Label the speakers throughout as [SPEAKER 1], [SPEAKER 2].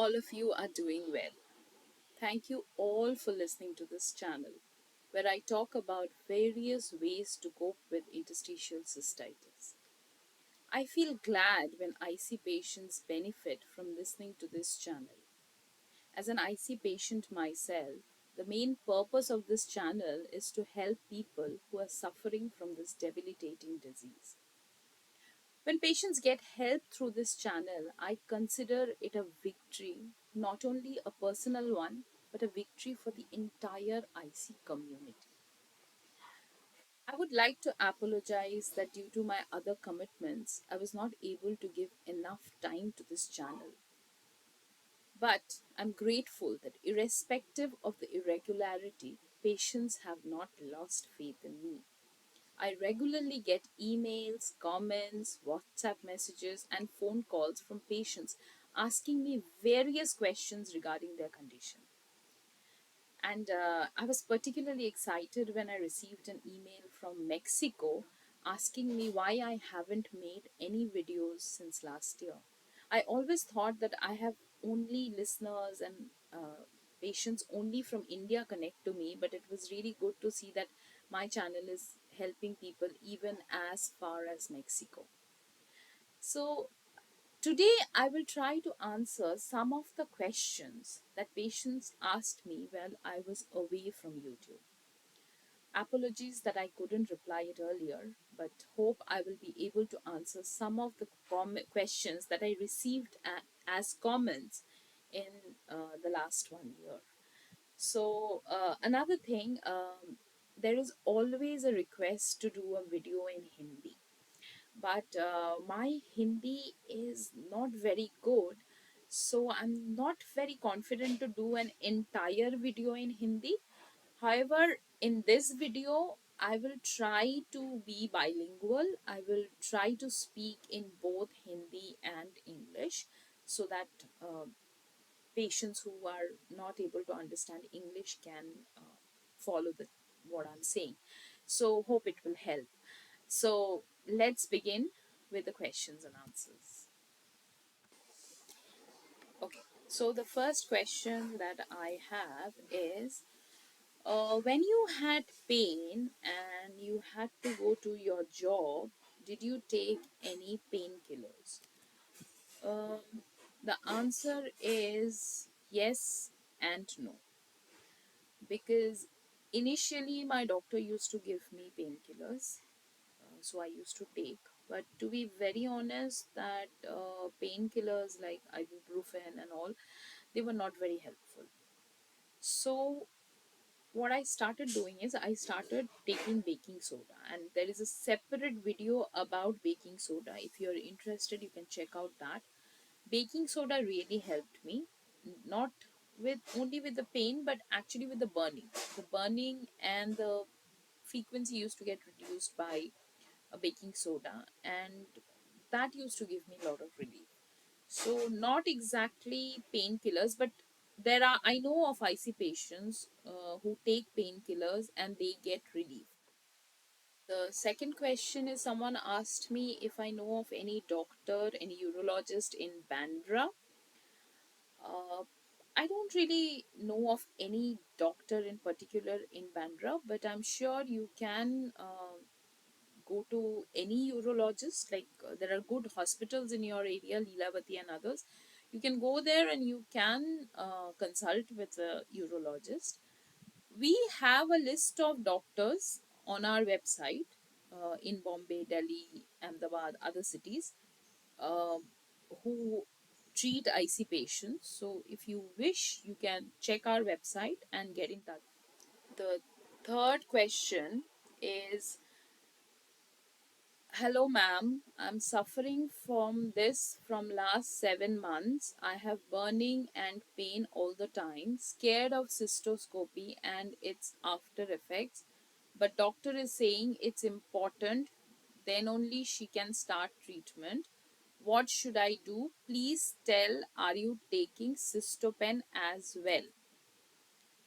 [SPEAKER 1] all of you are doing well. Thank you all for listening to this channel, where I talk about various ways to cope with interstitial cystitis. I feel glad when IC patients benefit from listening to this channel. As an IC patient myself, the main purpose of this channel is to help people who are suffering from this debilitating disease. When patients get help through this channel, I consider it a victory, not only a personal one, but a victory for the entire IC community. I would like to apologize that due to my other commitments, I was not able to give enough time to this channel. But I'm grateful that irrespective of the irregularity, patients have not lost faith in me. I regularly get emails, comments, WhatsApp messages, and phone calls from patients asking me various questions regarding their condition. And I was particularly excited when I received an email from Mexico asking me why I haven't made any videos since last year. I always thought that I have only listeners and patients only from India connect to me, but it was really good to see that my channel is helping people even as far as Mexico. So, today I will try to answer some of the questions that patients asked me while I was away from YouTube. Apologies that I couldn't reply it earlier, but hope I will be able to answer some of the questions that I received as comments in the last 1 year. So, another thing, there is always a request to do a video in Hindi, but my Hindi is not very good, so I'm not very confident to do an entire video in Hindi. However, in this video, I will try to be bilingual. I will try to speak in both Hindi and English so that patients who are not able to understand English can follow what I'm saying. So, hope it will help. So, let's begin with the questions and answers. Okay, so the first question that I have is when you had pain and you had to go to your job, did you take any painkillers? The answer is yes and no, because initially my doctor used to give me painkillers, so I used to take. But to be very honest, that painkillers like ibuprofen and all, they were not very helpful. So what I started doing is I started taking baking soda, and there is a separate video about baking soda. If you're interested, you can check out that. Baking soda really helped me, not with only with the pain, but actually with the burning. The burning and the frequency used to get reduced by a baking soda, and that used to give me a lot of relief. So not exactly painkillers, but there are, I know of IC patients who take painkillers and they get relief. The second question is, someone asked me if I know of any doctor, any urologist in Bandra. uh, I don't really know of any doctor in particular in Bandra, but I'm sure you can go to any urologist. Like there are good hospitals in your area, Leelavati and others. You can go there and you can consult with a urologist. We have a list of doctors on our website in Bombay, Delhi, Ahmedabad, other cities uh, who treat IC patients. So if you wish, you can check our website and get in touch. The third question is, hello, ma'am. I'm suffering from this from last 7 months. I have burning and pain all the time. Scared of cystoscopy and its after effects. But doctor is saying it's important. Then only she can start treatment. What should I do? Please tell. Are you taking cystopen as well?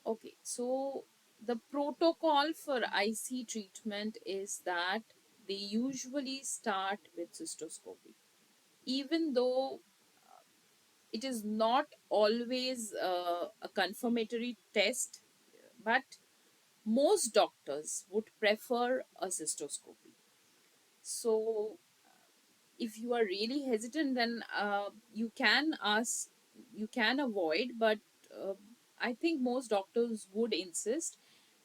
[SPEAKER 1] Okay, so the protocol for IC treatment is that they usually start with cystoscopy. Even though it is not always a confirmatory test, but most doctors would prefer a cystoscopy. So if you are really hesitant, then you can ask, you can avoid, but uh, I think most doctors would insist.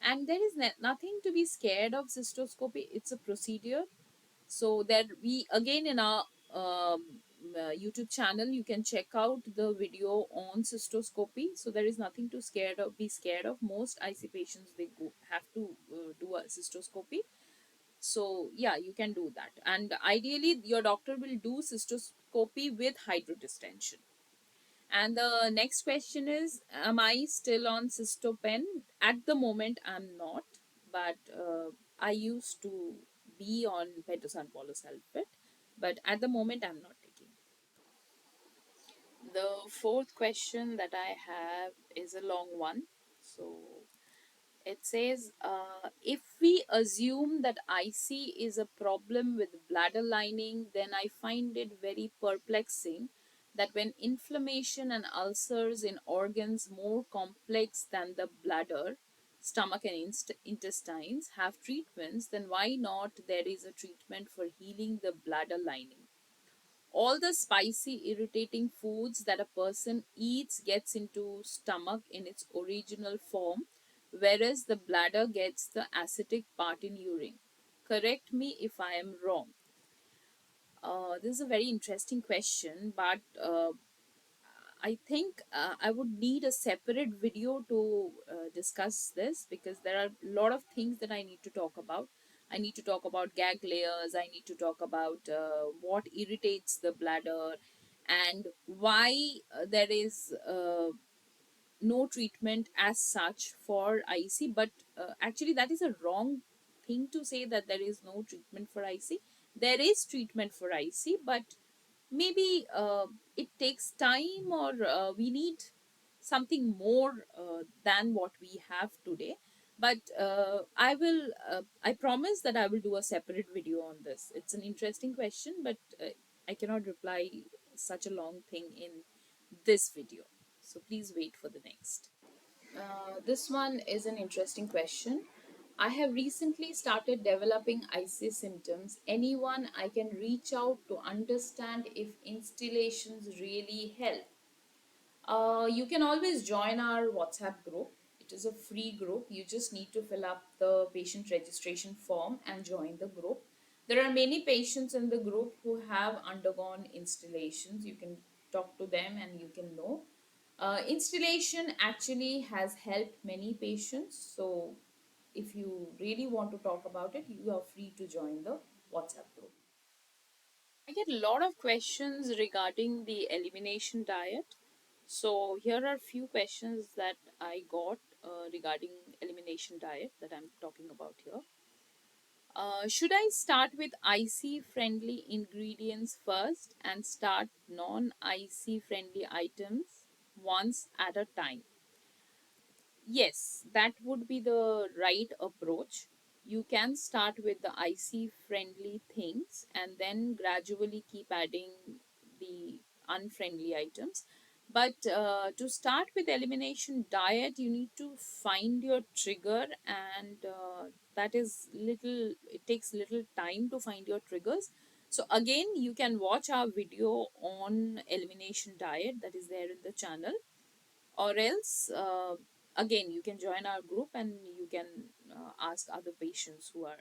[SPEAKER 1] And there is nothing to be scared of cystoscopy. It's a procedure. So there we again in our YouTube channel, you can check out the video on cystoscopy. So there is nothing to scared of, be scared of. Most IC patients, they have to do a cystoscopy. So yeah, you can do that, and ideally your doctor will do cystoscopy with hydrodistension. And the next question is, am I still on cystopen? At the moment I'm not, but I used to be on pentosan sulfate, but at the moment I'm not taking. The fourth question that I have is a long one. So it says, if we assume that IC is a problem with bladder lining, then I find it very perplexing that when inflammation and ulcers in organs more complex than the bladder, stomach, and intestines have treatments, then why not there is a treatment for healing the bladder lining? All the spicy irritating foods that a person eats gets into stomach in its original form, whereas the bladder gets the acidic part in urine. Correct me if I am wrong. This is a very interesting question, but I think I would need a separate video to discuss this, because there are a lot of things that I need to talk about. I need to talk about gag layers, I need to talk about what irritates the bladder, and why there is no treatment as such for IC. But actually, that is a wrong thing to say, that there is no treatment for IC. There is treatment for IC, but maybe it takes time, or we need something more than what we have today. But I promise that I will do a separate video on this. It's an interesting question, but I cannot reply such a long thing in this video, so please wait for the next. This one is an interesting question. I have recently started developing IC symptoms. Anyone I can reach out to understand if installations really help? You can always join our WhatsApp group. It is a free group. You just need to fill up the patient registration form and join the group. There are many patients in the group who have undergone installations. You can talk to them and you can know. Installation actually has helped many patients. So, if you really want to talk about it, you are free to join the WhatsApp group. I get a lot of questions regarding the elimination diet. So here are a few questions that I got regarding elimination diet that I'm talking about here. Should I start with IC friendly ingredients first and start non IC friendly items once at a time? Yes, that would be the right approach. You can start with the IC friendly things and then gradually keep adding the unfriendly items. But to start with elimination diet, you need to find your trigger, and that is little, it takes little time to find your triggers. So, again, you can watch our video on elimination diet that is there in the channel, or else again you can join our group and you can ask other patients who are.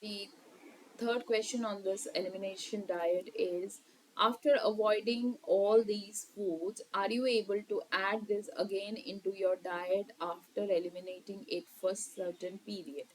[SPEAKER 1] The third question on this elimination diet is, after avoiding all these foods, are you able to add this again into your diet after eliminating it for certain period?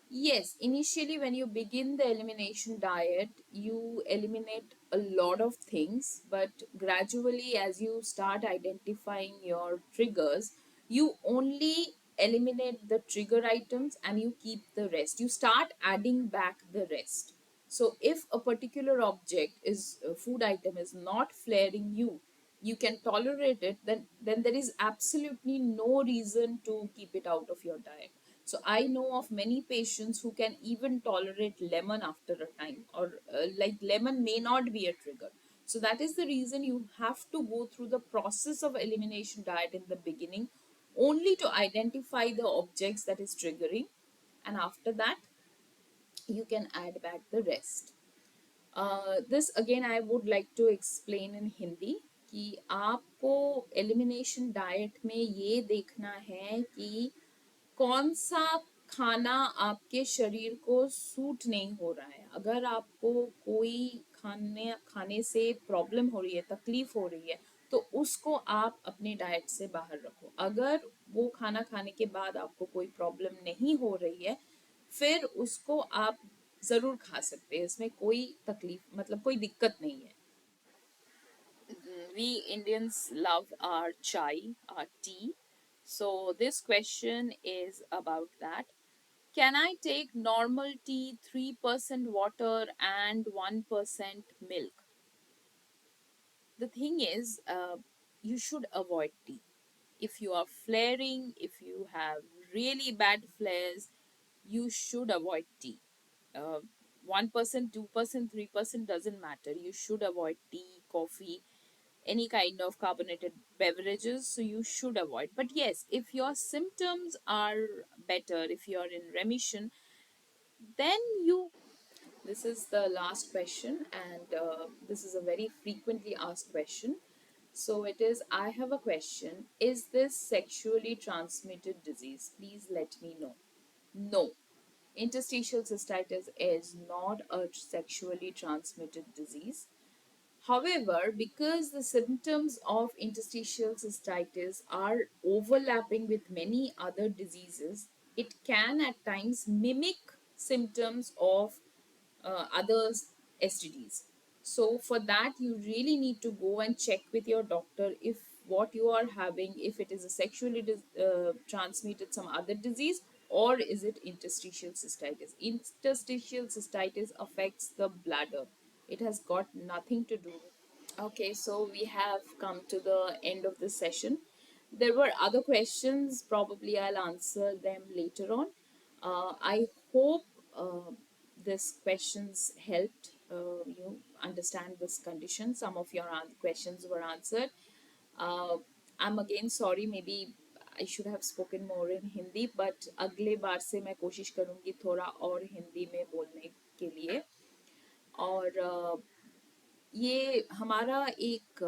[SPEAKER 1] Yes, initially, when you begin the elimination diet, you eliminate a lot of things, but gradually, as you start identifying your triggers, you only eliminate the trigger items and you keep the rest. You start adding back the rest. So, if a particular object is a food item is not flaring you, you can tolerate it, then there is absolutely no reason to keep it out of your diet. So I know of many patients who can even tolerate lemon after a time, or like lemon may not be a trigger. So that is the reason you have to go through the process of elimination diet in the beginning, only to identify the objects that is triggering, and after that you can add back the rest. This again I would like to explain in Hindi कि आपको elimination diet में ये देखना है कि कौन सा खाना आपके शरीर को सूट नहीं हो रहा है। अगर आपको कोई खाने खाने से प्रॉब्लम हो रही है, तकलीफ हो रही है, तो उसको आप अपनी डाइट से बाहर रखो। अगर वो खाना खाने के बाद आपको कोई प्रॉब्लम नहीं हो रही है, फिर उसको आप ज़रूर खा सकते हैं, इसमें कोई तकलीफ मतलब कोई दिक्कत नहीं है। We Indians love our chai, our tea. So this question is about that. Can I take normal tea, 3% water and 1% milk? The thing is, you should avoid tea. If you are flaring, if you have really bad flares, you should avoid tea. 1%, 2%, 3% doesn't matter. You should avoid tea, coffee, any kind of carbonated beverages, so you should avoid. But yes, if your symptoms are better, if you are in remission, then you this is the last question, and this is a very frequently asked question. So it is, I have a question. Is this sexually transmitted disease? Please let me know. No. Interstitial cystitis is not a sexually transmitted disease. However, because the symptoms of interstitial cystitis are overlapping with many other diseases, it can at times mimic symptoms of other STDs. So, for that, you really need to go and check with your doctor if what you are having, if it is a sexually transmitted some other disease, or is it interstitial cystitis. Interstitial cystitis affects the bladder. It has got nothing to do. Okay, so we have come to the end of this session. There were other questions, probably I'll answer them later on. I hope this questions helped you understand this condition. Some of your questions were answered. Uh, I'm again sorry, maybe I should have spoken more in Hindi, but अगले बार से मैं कोशिश करूँगी थोड़ा और हिंदी में बोलने के लिए। और ये हमारा एक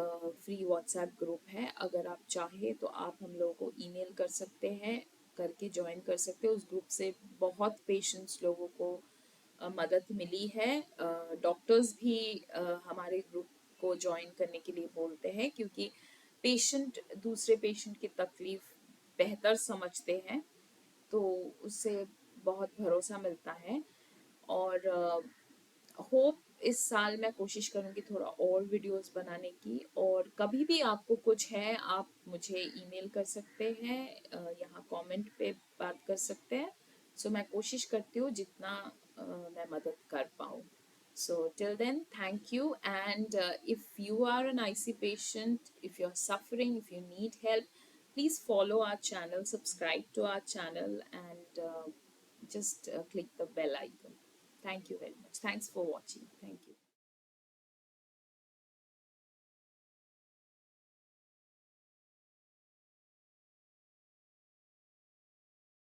[SPEAKER 1] फ्री व्हाट्सएप ग्रुप है। अगर आप चाहें तो आप हम लोगों को ईमेल कर सकते हैं, करके ज्वाइन कर सकते हैं। उस ग्रुप से बहुत पेशेंट्स लोगों को मदद मिली है। डॉक्टर्स भी हमारे ग्रुप को ज्वाइन करने के लिए बोलते हैं, क्योंकि पेशेंट दूसरे पेशेंट की तकलीफ बेहतर समझते हैं, तो उससे बहुत भरोसा मिलता है। और होप इस साल मैं कोशिश करूँगी थोड़ा और वीडियोस बनाने की। और कभी भी आपको कुछ है, आप मुझे ईमेल कर सकते हैं, यहाँ कमेंट पे बात कर सकते हैं। सो मैं कोशिश करती हूँ जितना मैं मदद कर पाऊँ। So till then, thank you. And if you are an IC patient, if you're suffering, if you need help, please follow our channel, subscribe to our channel, and just click the bell icon. Thank you very much. Thanks for watching. Thank you.